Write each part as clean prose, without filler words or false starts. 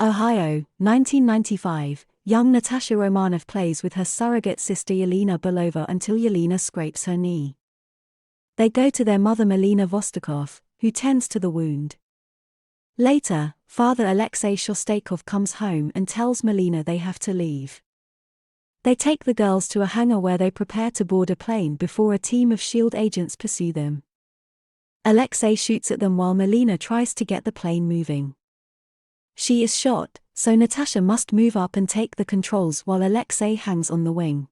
Ohio, 1995, young Natasha Romanov plays with her surrogate sister Yelena Belova until Yelena scrapes her knee. They go to their mother Melina Vostokov, who tends to the wound. Later, Father Alexei Shostakov comes home and tells Melina they have to leave. They take the girls to a hangar where they prepare to board a plane before a team of SHIELD agents pursue them. Alexei shoots at them while Melina tries to get the plane moving. She is shot, so Natasha must move up and take the controls while Alexei hangs on the wing.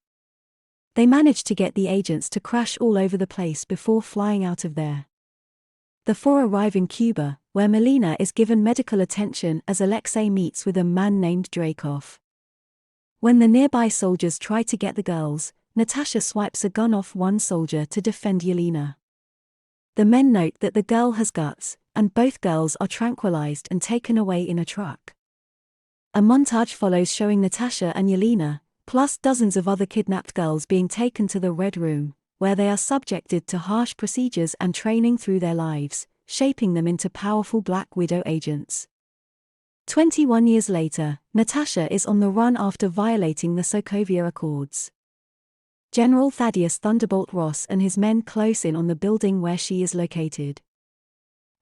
They manage to get the agents to crash all over the place before flying out of there. The four arrive in Cuba, where Melina is given medical attention as Alexei meets with a man named Drakov. When the nearby soldiers try to get the girls, Natasha swipes a gun off one soldier to defend Yelena. The men note that the girl has guts, and both girls are tranquilized and taken away in a truck. A montage follows showing Natasha and Yelena, plus dozens of other kidnapped girls being taken to the Red Room, where they are subjected to harsh procedures and training through their lives, shaping them into powerful Black Widow agents. 21 years later, Natasha is on the run after violating the Sokovia Accords. General Thaddeus Thunderbolt Ross and his men close in on the building where she is located.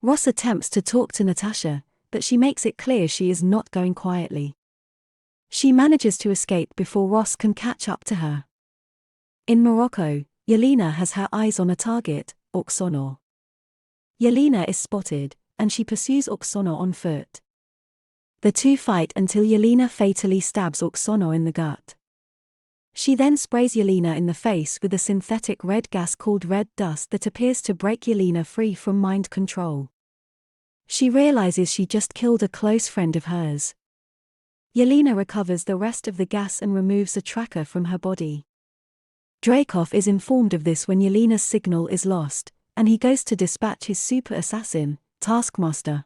Ross attempts to talk to Natasha, but she makes it clear she is not going quietly. She manages to escape before Ross can catch up to her. In Morocco, Yelena has her eyes on a target, Oksana. Yelena is spotted, and she pursues Oksana on foot. The two fight until Yelena fatally stabs Oksana in the gut. She then sprays Yelena in the face with a synthetic red gas called red dust that appears to break Yelena free from mind control. She realizes she just killed a close friend of hers. Yelena recovers the rest of the gas and removes a tracker from her body. Drakov is informed of this when Yelena's signal is lost, and he goes to dispatch his super assassin, Taskmaster.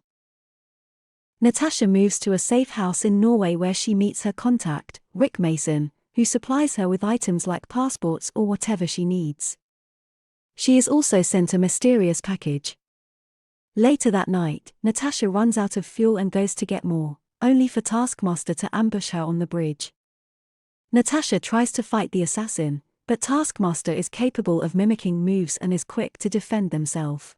Natasha moves to a safe house in Norway where she meets her contact, Rick Mason, who supplies her with items like passports or whatever she needs. She is also sent a mysterious package. Later that night, Natasha runs out of fuel and goes to get more, only for Taskmaster to ambush her on the bridge. Natasha tries to fight the assassin, but Taskmaster is capable of mimicking moves and is quick to defend themselves.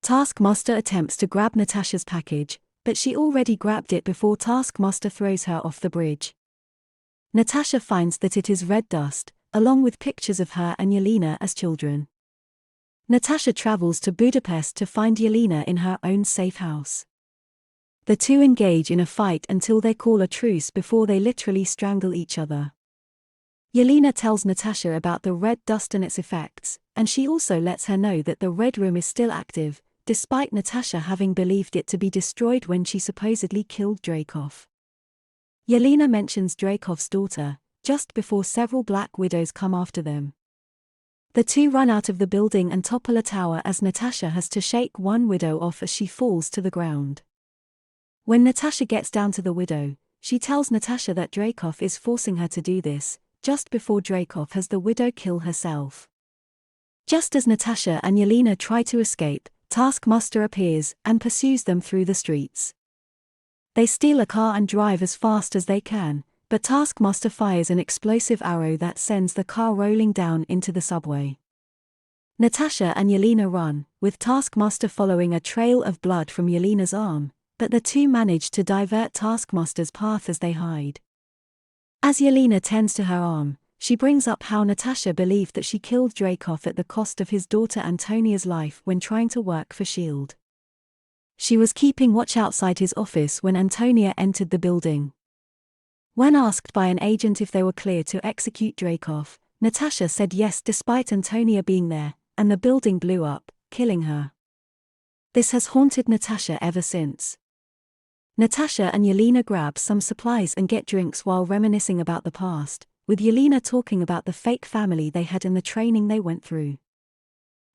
Taskmaster attempts to grab Natasha's package, but she already grabbed it before Taskmaster throws her off the bridge. Natasha finds that it is red dust, along with pictures of her and Yelena as children. Natasha travels to Budapest to find Yelena in her own safe house. The two engage in a fight until they call a truce before they literally strangle each other. Yelena tells Natasha about the red dust and its effects, and she also lets her know that the Red Room is still active, despite Natasha having believed it to be destroyed when she supposedly killed Drakov. Yelena mentions Drakov's daughter, just before several Black Widows come after them. The two run out of the building and topple a tower as Natasha has to shake one widow off as she falls to the ground. When Natasha gets down to the widow, she tells Natasha that Drakov is forcing her to do this, just before Drakov has the widow kill herself. Just as Natasha and Yelena try to escape, Taskmaster appears and pursues them through the streets. They steal a car and drive as fast as they can, but Taskmaster fires an explosive arrow that sends the car rolling down into the subway. Natasha and Yelena run, with Taskmaster following a trail of blood from Yelena's arm, but the two manage to divert Taskmaster's path as they hide. As Yelena tends to her arm, she brings up how Natasha believed that she killed Drakov at the cost of his daughter Antonia's life when trying to work for SHIELD. She was keeping watch outside his office when Antonia entered the building. When asked by an agent if they were clear to execute Drakov, Natasha said yes despite Antonia being there, and the building blew up, killing her. This has haunted Natasha ever since. Natasha and Yelena grab some supplies and get drinks while reminiscing about the past, with Yelena talking about the fake family they had and the training they went through.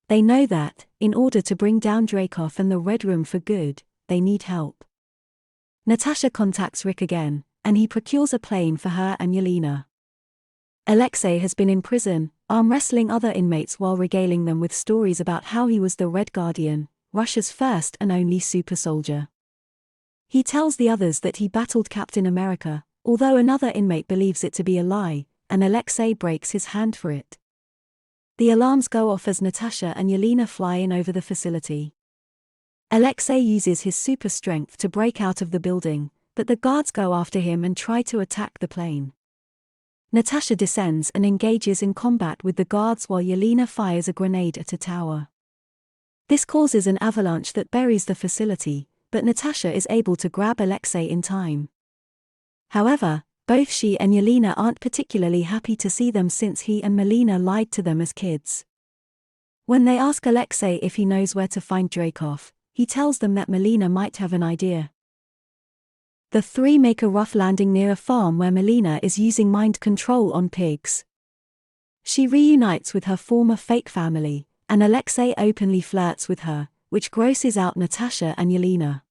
They know that, in order to bring down Drakov and the Red Room for good, they need help. Natasha contacts Rick again, and he procures a plane for her and Yelena. Alexei has been in prison, arm wrestling other inmates while regaling them with stories about how he was the Red Guardian, Russia's first and only super soldier. He tells the others that he battled Captain America, although another inmate believes it to be a lie, and Alexei breaks his hand for it. The alarms go off as Natasha and Yelena fly in over the facility. Alexei uses his super strength to break out of the building, but the guards go after him and try to attack the plane. Natasha descends and engages in combat with the guards while Yelena fires a grenade at a tower. This causes an avalanche that buries the facility, but Natasha is able to grab Alexei in time. However, both she and Yelena aren't particularly happy to see them since he and Melina lied to them as kids. When they ask Alexei if he knows where to find Dreykov, he tells them that Melina might have an idea. The three make a rough landing near a farm where Melina is using mind control on pigs. She reunites with her former fake family, and Alexei openly flirts with her, which grosses out Natasha and Yelena.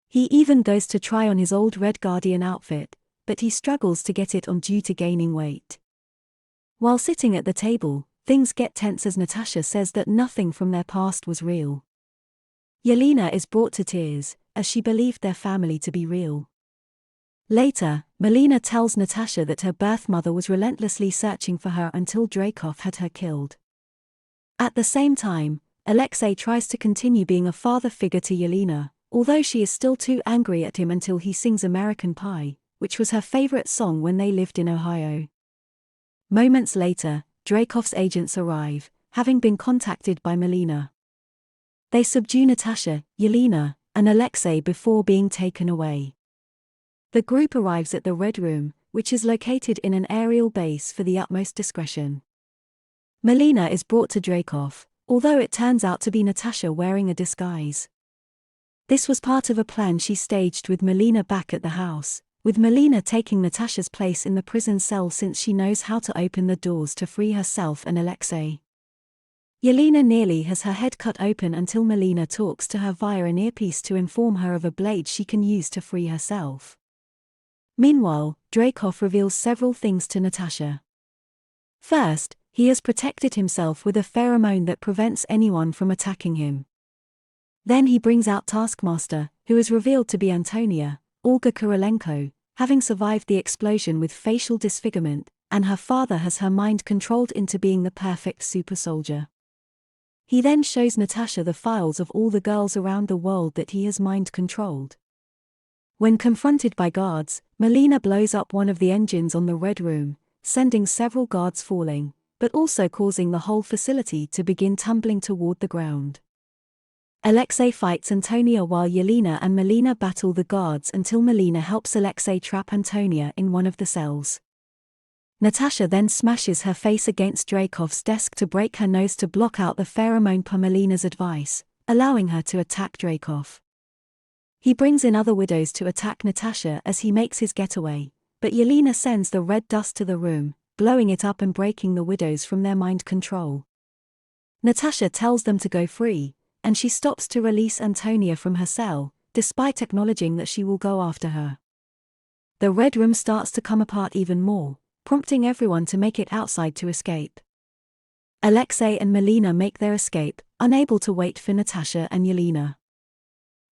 He even goes to try on his old Red Guardian outfit, but he struggles to get it on due to gaining weight. While sitting at the table, things get tense as Natasha says that nothing from their past was real. Yelena is brought to tears, as she believed their family to be real. Later, Melina tells Natasha that her birth mother was relentlessly searching for her until Dreykov had her killed. At the same time, Alexei tries to continue being a father figure to Yelena, although she is still too angry at him until he sings American Pie, which was her favorite song when they lived in Ohio. Moments later, Dreykov's agents arrive, having been contacted by Melina. They subdue Natasha, Yelena, and Alexei before being taken away. The group arrives at the Red Room, which is located in an aerial base for the utmost discretion. Melina is brought to Dreykov, although it turns out to be Natasha wearing a disguise. This was part of a plan she staged with Melina back at the house, with Melina taking Natasha's place in the prison cell since she knows how to open the doors to free herself and Alexei. Yelena nearly has her head cut open until Melina talks to her via an earpiece to inform her of a blade she can use to free herself. Meanwhile, Dreykov reveals several things to Natasha. First, he has protected himself with a pheromone that prevents anyone from attacking him. Then he brings out Taskmaster, who is revealed to be Antonia, Olga Kurylenko, having survived the explosion with facial disfigurement, and her father has her mind controlled into being the perfect super soldier. He then shows Natasha the files of all the girls around the world that he has mind controlled. When confronted by guards, Melina blows up one of the engines on the Red Room, sending several guards falling, but also causing the whole facility to begin tumbling toward the ground. Alexei fights Antonia while Yelena and Melina battle the guards until Melina helps Alexei trap Antonia in one of the cells. Natasha then smashes her face against Dreykov's desk to break her nose to block out the pheromone per Melina's advice, allowing her to attack Dreykov. He brings in other widows to attack Natasha as he makes his getaway, but Yelena sends the red dust to the room, blowing it up and breaking the widows from their mind control. Natasha tells them to go free, and she stops to release Antonia from her cell, despite acknowledging that she will go after her. The Red Room starts to come apart even more, prompting everyone to make it outside to escape. Alexei and Melina make their escape, unable to wait for Natasha and Yelena.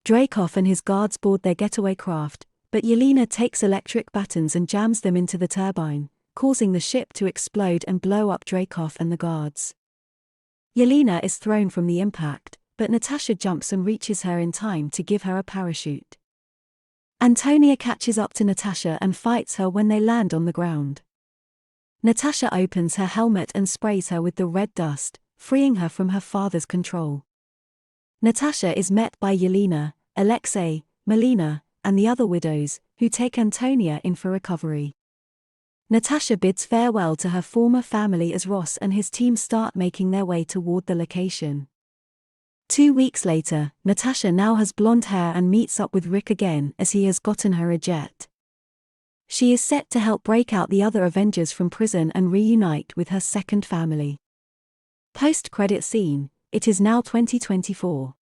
Dreykov and his guards board their getaway craft, but Yelena takes electric batons and jams them into the turbine, causing the ship to explode and blow up Dreykov and the guards. Yelena is thrown from the impact, but Natasha jumps and reaches her in time to give her a parachute. Antonia catches up to Natasha and fights her when they land on the ground. Natasha opens her helmet and sprays her with the red dust, freeing her from her father's control. Natasha is met by Yelena, Alexei, Melina, and the other widows, who take Antonia in for recovery. Natasha bids farewell to her former family as Ross and his team start making their way toward the location. 2 weeks later, Natasha now has blonde hair and meets up with Rick again as he has gotten her a jet. She is set to help break out the other Avengers from prison and reunite with her second family. Post-credit scene, it is now 2024.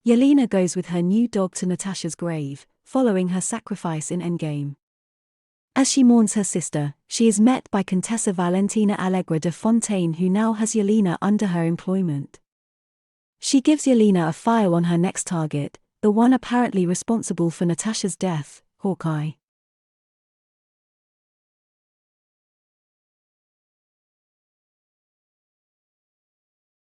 Yelena goes with her new dog to Natasha's grave, following her sacrifice in Endgame. As she mourns her sister, she is met by Contessa Valentina Allegra de Fontaine, who now has Yelena under her employment. She gives Yelena a file on her next target, The one apparently responsible for Natasha's death, Hawkeye.